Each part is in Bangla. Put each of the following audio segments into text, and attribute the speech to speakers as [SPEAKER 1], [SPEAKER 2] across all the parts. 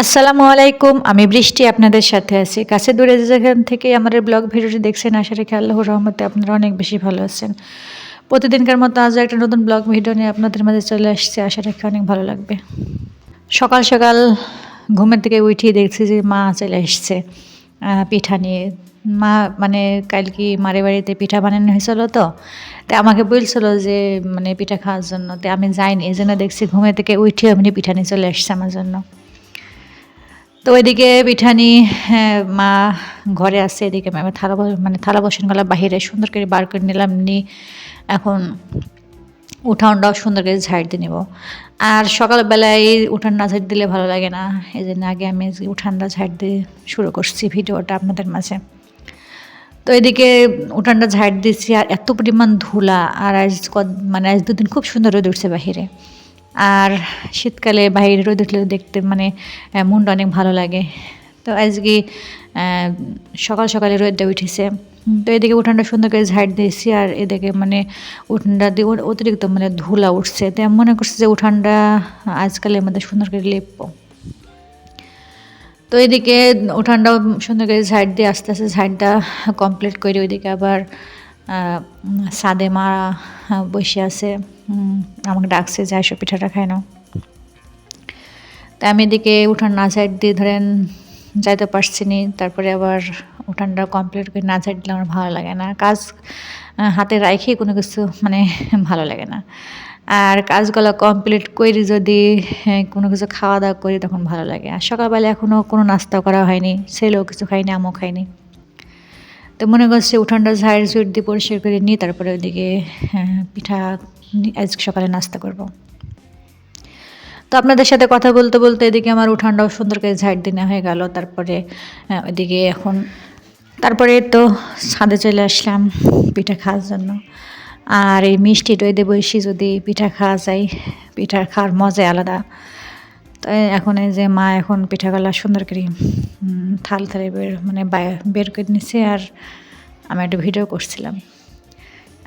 [SPEAKER 1] আসসালামু আলাইকুম। আমি বৃষ্টি আপনাদের সাথে আছি। কাছে দূরে যে যেখান থেকে আমার এই ব্লগ ভিডিওটি দেখছেন আশা রাখি আল্লাহর রহমতে আপনারা অনেক বেশি ভালো আছেন। প্রতিদিনকার মতো আজও একটা নতুন ব্লগ ভিডিও নিয়ে আপনাদের মাঝে চলে আসছি। আশা রাখি অনেক ভালো লাগবে। সকাল, সকাল ঘুমের থেকে উঠিয়ে দেখছি যে মা চলে এসছে পিঠা নিয়ে। মা মানে কালকে মারে বাড়িতে পিঠা বানানো হয়েছিল তো। আমাকে বলছিল যে মানে পিঠা খাওয়ার জন্য। আমি যাইনি। এজন্য দেখছি ঘুমের থেকে উঠে এমনি পিঠা নিয়ে চলে আসছে আমার জন্য। তো ওইদিকে পিঠানি মা ঘরে আছে, এদিকে আমি থালা বাসনগুলো বাহিরে সুন্দর করে বার করে নিলাম। এখন উঠানটাও সুন্দর করে ঝাড় দিয়ে নেব। আর সকালবেলায় উঠান না ঝাড় দিলে ভালো লাগে না, এই জন্য আগে আমি উঠানটা ঝাড় দিয়ে শুরু করছি ভিডিওটা আপনাদের মাঝে। তো এদিকে উঠানটা ঝাড় দিচ্ছি আর এত পরিমাণ ধুলা। আর আজ দুদিন খুব সুন্দর রোদ উঠছে বাহিরে। আর শীতকালে বাইরে রোদ উঠলে দেখতে মানে মনটা অনেক ভালো লাগে। তো আজকে সকাল সকালে রোদটা উঠেছে। তো এদিকে উঠানটা সুন্দর করে ঝাড় দিয়েছি আর এদিকে মানে উঠানটা দিয়ে অতিরিক্ত মানে ধুলা উঠছে। তো আমি মনে করছি যে উঠানটা আজকালের মধ্যে সুন্দর করে লেপবো। তো এদিকে উঠানটাও সুন্দর করে ঝাড় দিয়ে আস্তে আস্তে ঝাড়টা কমপ্লিট করে ওইদিকে আবার ছাদে মা বসে আছে, আমাকে ডাকছে যে আইসো পিঠাটা খাই নাও। তাই আমি এদিকে উঠান না ঝাড় দিয়ে ধরেন যাইতে পারছি নি। তারপরে আবার উঠানটা কমপ্লিট করে না ঝাড় দিলে আমার ভালো লাগে না। কাজ হাতে রাখি কোনো কিছু মানে ভালো লাগে না। আর কাজগুলো কমপ্লিট করে যদি কোনো কিছু খাওয়া দাওয়া করি তখন ভালো লাগে। আর সকালবেলা এখনও কোনো নাস্তা করা হয়নি, ছেলেও কিছু খায়নি, আমিও খাইনি। তো মনে করছি উঠানটা ঝাড় ঝুড় দিয়ে পরিষ্কার করে নিই, তারপরে ওইদিকে পিঠা আজকে সকালে নাস্তা করব। তো আপনাদের সাথে কথা বলতে বলতে এদিকে আমার উঠানটাও সুন্দর করে ঝাড় দিয়ে নেওয়া হয়ে গেল। তারপরে ওইদিকে তারপরে তো ছাদে চলে আসলাম পিঠা খাওয়ার জন্য। আর এই মিষ্টি দইতে বসি যদি পিঠা খাওয়া যায়, পিঠা খাওয়ার মজাই আলাদা। তো এখন এই যে মা এখন পিঠাগুলা সুন্দর করে থাল থালে বের করে নিচ্ছে আর আমি একটা ভিডিও করছিলাম।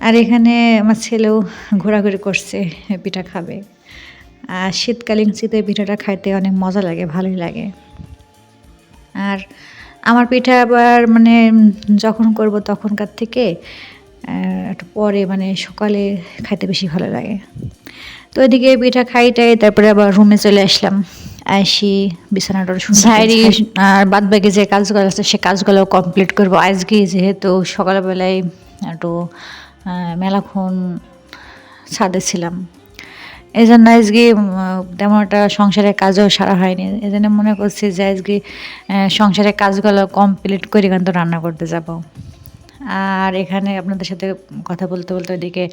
[SPEAKER 1] আর এখানে আমার ছেলেও ঘোরাঘুরি করছে, পিঠা খাবে। আর শীতকালীন শীতের পিঠাটা খাইতে অনেক মজা লাগে, ভালোই লাগে। আর আমার পিঠা আবার মানে যখন করব তখনকার থেকে একটু পরে মানে সকালে খাইতে বেশি ভালো লাগে। তো এদিকে পিঠা খাইটাই তারপরে আবার রুমে চলে আসলাম। আসি বিছানাটা ঝাড়ি আর বাদ বাকি যে কাজগুলো আছে সে কাজগুলো কমপ্লিট করবো আজকে, যেহেতু সকালবেলায় একটু মেলাক্ষণ ছাদে ছিলাম। এই জন্য আজকে তেমন একটা সংসারের কাজও সারা হয়নি। এই জন্য মনে করছি যে আজকে সংসারের কাজগুলো কমপ্লিট করে কিন্তু রান্না করতে যাব। আর এখানে আপনাদের সাথে কথা বলতে বলতে ওইদিকে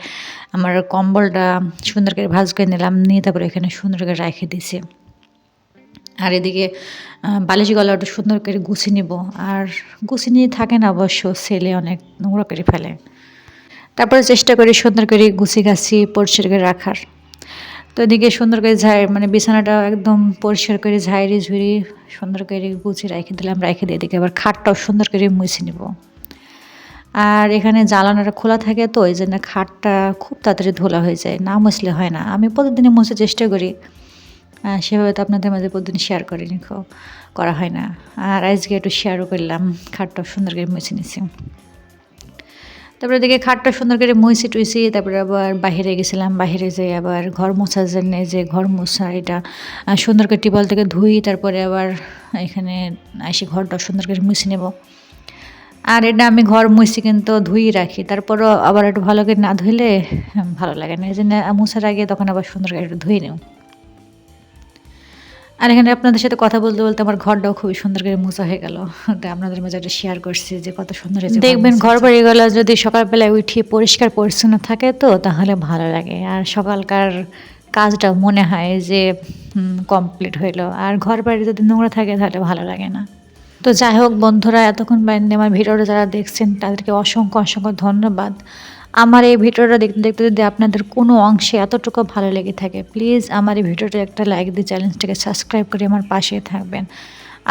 [SPEAKER 1] আমার কম্বলটা সুন্দর করে ভাঁজ করে নিলাম, নিয়ে তারপরে এখানে সুন্দর করে রেখে দিয়েছি। আর এদিকে বালিশগুলো একটু সুন্দর করে গুছিয়ে নিব। আর গুছিয়ে নিয়ে থাকে না অবশ্য, ছেলে অনেক নোংরা করে ফেলে। তারপরে চেষ্টা করি সুন্দর করে গুছিয়ে গাছিয়ে পরিষ্কার করে রাখার। তো এদিকে সুন্দর করে মানে বিছানাটা একদম পরিষ্কার করে ঝাড়ি ঝুড়ি সুন্দর করে গুছিয়ে রেখে দিলাম। রেখে দিয়ে এদিকে আবার খাটটাও সুন্দর করে মুছে নিব। আর এখানে জ্বালানোটা খোলা থাকে তো এই জন্য খাটটা খুব তাড়াতাড়ি ধোলা হয়ে যায়, না মুছলে হয় না। আমি প্রতিদিনই মুছার চেষ্টা করি, সেভাবে তো আপনাদের মাঝে প্রতিদিন শেয়ার করা হয় না। আর আজকে একটু শেয়ারও করলাম, খাটটাও সুন্দর করে মুছে নিছি। তারপরে দেখে খাটটা সুন্দর করে মুছি টুইছি, তারপরে আবার বাহিরে গেছিলাম। বাহিরে যেয়ে আবার ঘর মোছার জন্য যে ঘর মোছা এটা সুন্দর করে টিউবওয়েল থেকে ধুই, তারপরে আবার এখানে এসে ঘরটা সুন্দর করে মুছে নেব। আর এটা আমি ঘর মুছি কিন্তু ধুই রাখি, তারপরও আবার একটু ভালো করে না ধুইলে ভালো লাগে না। এই জন্য মোছার আগে তখন আবার সুন্দর করে একটু ধুয়ে নেব। আর এখানে আপনাদের সাথে কথা বলতে বলতে আমার ঘরটাও খুবই সুন্দর করে মোছা হয়ে গেল। তাই আপনাদের মাঝে একটা শেয়ার করছি যে কত সুন্দর হয়েছে। দেখবেন ঘর বাড়িগুলো যদি সকালবেলায় উঠিয়ে পরিষ্কার পরিচ্ছন্ন থাকে তো তাহলে ভালো লাগে। আর সকালকার কাজটা মনে হয় যে কমপ্লিট হইলো। আর ঘর বাড়ি যদি নোংরা থাকে তাহলে ভালো লাগে না। তো যাই হোক বন্ধুরা, এতক্ষণ বাইরে আমার ভিডিওটা যারা দেখছেন তাদেরকে অসংখ্য অসংখ্য ধন্যবাদ। আমার এই ভিডিওটা দেখতে দেখতে যদি আপনাদের কোনো অংশে এতটুকু ভালো লেগে থাকে, প্লিজ আমার এই ভিডিওটা একটা লাইক দিয়ে চ্যানেলটাকে সাবস্ক্রাইব করে আমার পাশে থাকবেন।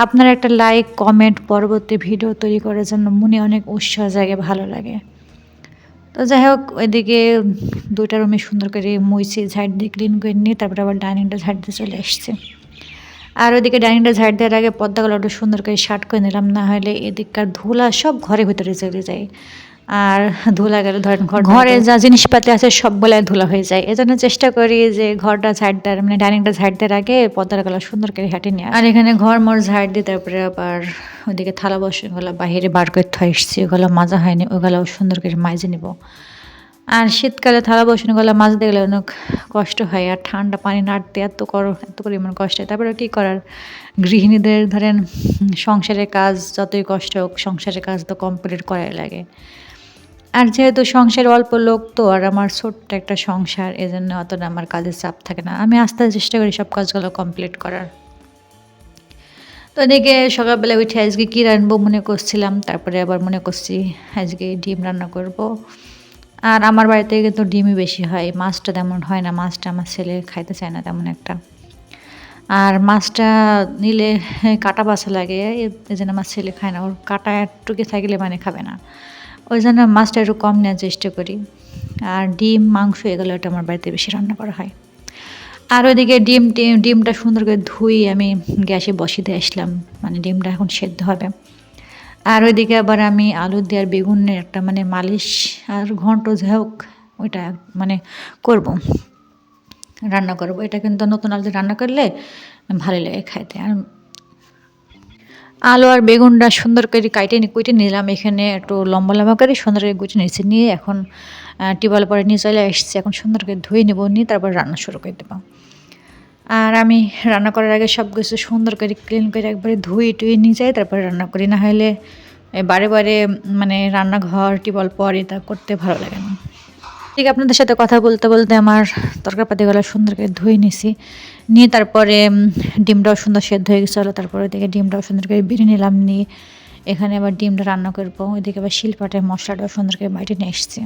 [SPEAKER 1] আপনার একটা লাইক কমেন্ট পরবর্তী ভিডিও তৈরি করার জন্য মনে অনেক উৎসাহ জাগে, ভালো লাগে। তো যাই হোক ওইদিকে দুইটা রুমে সুন্দর করে মুছে ঝাড় দিয়ে ক্লিন করে নিয়ে তারপরে আবার ডাইনিংটা ঝাড় দিয়ে চলে আসছে। আর ওইদিকে ডাইনিংটা ঝাড় দেওয়ার আগে পর্দাগুলো একটু সুন্দর করে শার্ট করে নিলাম, না হলে এদিককার ধুলা সব ঘরের ভিতরে চলে যায়। আর ধুলা গেলে ধরেন ঘরে যা জিনিসপাতি আছে সবগুলাই ধুলা হয়ে যায়। এজন্য চেষ্টা করি যে ঘরটা ঝাড় দেওয়ার মানে ডাইনিংটা ঝাড় দেওয়ার আগে পর্দাগুলো সুন্দর করে হাঁটিয়ে নেওয়া। আর এখানে ঘর মর ঝাড় দিয়ে তারপরে আবার ওইদিকে থালা বাসনগুলো বাইরে বার করে থয়ে এসেছি, ওগুলো মাজা হয়নি, ওগুলো সুন্দর করে মাজে নিব। আর শীতকালে থালা বাসনগুলো মাজতে গেলে অনেক কষ্ট হয়, আর ঠান্ডা পানি নাড়তে এত পরিমাণ কষ্ট হয়। তারপরে কী করার, গৃহিণীদের ধরেন সংসারের কাজ যতই কষ্ট হোক, সংসারের কাজ তো কমপ্লিট করাই লাগে। আর যেহেতু সংসারে অল্প লোক তো, আর আমার ছোট্ট একটা সংসার, এজন্য অতটা আমার কাজের চাপ থাকে না। আমি আস্তে আস্তে চেষ্টা করি সব কাজগুলো কমপ্লিট করার। তো এদিকে সকালবেলা উঠে আজকে কী রান্নবো মনে করছিলাম, তারপরে আবার মনে করছি আজকে ডিম রান্না করব। আর আমার বাড়িতে কিন্তু ডিমই বেশি হয়, মাছটা তেমন হয় না, মাছটা আমার ছেলে খাইতে চায় না তেমন একটা। আর মাছটা নিলে কাটা বাছা লাগে, এই জন্য আমার ছেলে খায় না, ওর কাটা একটুকে থাকলে মানে খাবে না, ওই জন্য মাছটা একটু কম নেওয়ার চেষ্টা করি। আর ডিম মাংস এগুলো এটা আমার বাড়িতে বেশি রান্না করা হয়। আর ওইদিকে ডিমটা সুন্দর করে ধুই আমি গ্যাসে বসিয়ে দিয়ে আসলাম, মানে ডিমটা এখন সেদ্ধ হবে। আর ওইদিকে আবার আমি আলু দিয়ে আর বেগুনের একটা মানে মালিশ আর ঘন্ট যাই হোক ওইটা মানে রান্না করব। এটা কিন্তু নতুন আলু দিয়ে রান্না করলে ভালো লাগে খাইতে। আর আলু আর বেগুনটা সুন্দর করে কুইটে নিলাম, এখানে একটু লম্বা লম্বা করে সুন্দর করে গুটে নিয়েছি, নিয়ে এখন টিউবওয়েল পরে নিয়ে চলে এসেছি। এখন সুন্দর করে ধুয়ে নেবো, নিয়ে তারপর রান্না শুরু করে দেবো। আর আমি রান্না করার আগে সব কিছু সুন্দর করে ক্লিন করে একবারে ধুয়ে নিয়ে যাই, তারপরে রান্না করি, না হলে বারে বারে মানে রান্নাঘর টিউবওয়েল পরে তা করতে ভালো লাগে না। ঠিক আপনাদের সাথে কথা বলতে বলতে আমার তরকারিপাতিগুলো সুন্দর করে ধুয়ে নিছি, নিয়ে তারপরে ডিমটাও সুন্দর সেদ্ধ হয়ে গেছিলো, তারপরে ওইদিকে ডিমটাও সুন্দর করে বেড়ে নিলাম, নিয়ে এখানে আবার ডিমটা রান্না করবো। ওইদিকে আবার শিলপাটায় মশলাটাও সুন্দর করে বাইটে নিয়ে এসেছি।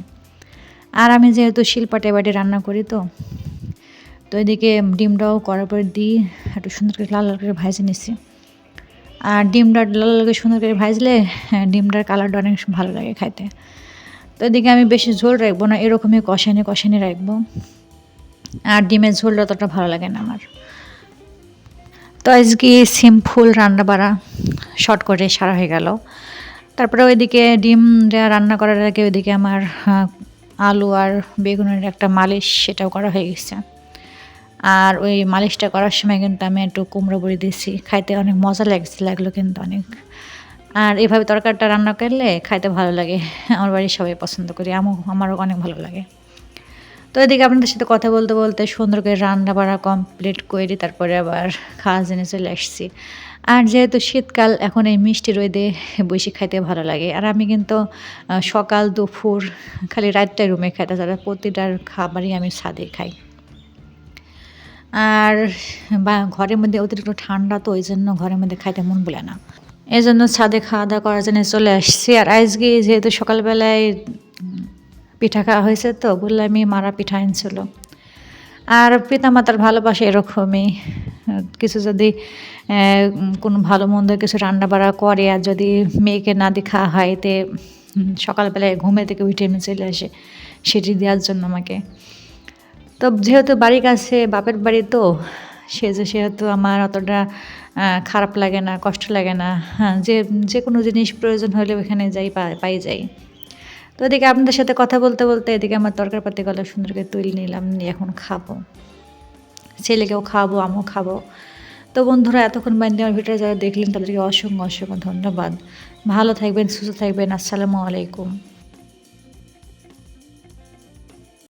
[SPEAKER 1] আর আমি যেহেতু শিলপাটায় বাইটে রান্না করি তো এদিকে ডিমটাও করার পর দিয়ে একটু সুন্দর করে লাল লাল করে ভাজে নিছি। আর ডিমটা লাল লাল করে সুন্দর করে ভাজলে ডিমটার কালারটা অনেক ভালো লাগে খাইতে। তো এদিকে আমি বেশি ঝোল রাখবো না, এরকমই কষানি রাখবো, আর ডিমের ঝোলটা অতটা ভালো লাগে না আমার। তো আজকে সিম্পল রান্না বাড়া শর্ট করে সারা হয়ে গেল। তারপরে ওইদিকে ডিমটা রান্না করার আগে ওইদিকে আমার আলু আর বেগুনের একটা মালিশ সেটাও করা হয়ে গেছে। আর ওই মালিশটা করার সময় কিন্তু আমি একটু কুমড়ো বড়ি দিয়েছি, খাইতে অনেক মজা লাগলো কিন্তু অনেক। আর এভাবে তরকারিটা রান্না করলে খাইতে ভালো লাগে, আমার বাড়ির সবাই পছন্দ করি, আমারও অনেক ভালো লাগে। তো এদিকে আপনাদের সাথে কথা বলতে বলতে সুন্দর করে রান্না বাড়া কমপ্লিট করে তারপরে আবার খাওয়া জেনে চলে আসছি। আর যেহেতু শীতকাল, এখন এই মিষ্টি রোদে বসে খাইতে ভালো লাগে। আর আমি কিন্তু সকাল দুপুর খালি রাতটাই রুমে খাইতে ছাড়া প্রতিটার খাবারই আমি ছাদে খাই। আর ঘরের মধ্যে অতিরিক্ত ঠান্ডা, তো ওই জন্য ঘরের মধ্যে খাইতে মন বলে না, এই জন্য ছাদে খাওয়া দাওয়া করার জন্য চলে আসছি। আর আজকে যেহেতু সকালবেলায় পিঠা খাওয়া হয়েছে তো বললে আমি মারা পিঠা আনছিল। আর পিতামাতার ভালোবাসা এরকমই, কিছু যদি কোনো ভালো মন্দ কিছু রান্না বাড়া করে আর যদি মেয়েকে না দিয়ে খাওয়া হয়, তে সকালবেলায় ঘুমে থেকে উঠে এমনি চলে আসে সেটি দেওয়ার জন্য আমাকে। তো যেহেতু বাড়ির কাছে বাপের বাড়ি তো সেহেতু আমার অতটা খারাপ লাগে না, কষ্ট লাগে না। হ্যাঁ, যে কোনো জিনিস প্রয়োজন হলে ওখানে পাই যাই। তো এদিকে আপনাদের সাথে কথা বলতে বলতে এদিকে আমার তরকারিপাতিগুলো সুন্দর করে তুলে নিলাম, এখন খাবো, ছেলেকেও খাওয়াবো, আমিও খাবো। তো বন্ধুরা, এতক্ষণ বান্ধে আমার ভিডিও যারা দেখলেন তাদেরকে অসংখ্য ধন্যবাদ। ভালো থাকবেন, সুস্থ থাকবেন। আসসালামু আলাইকুম।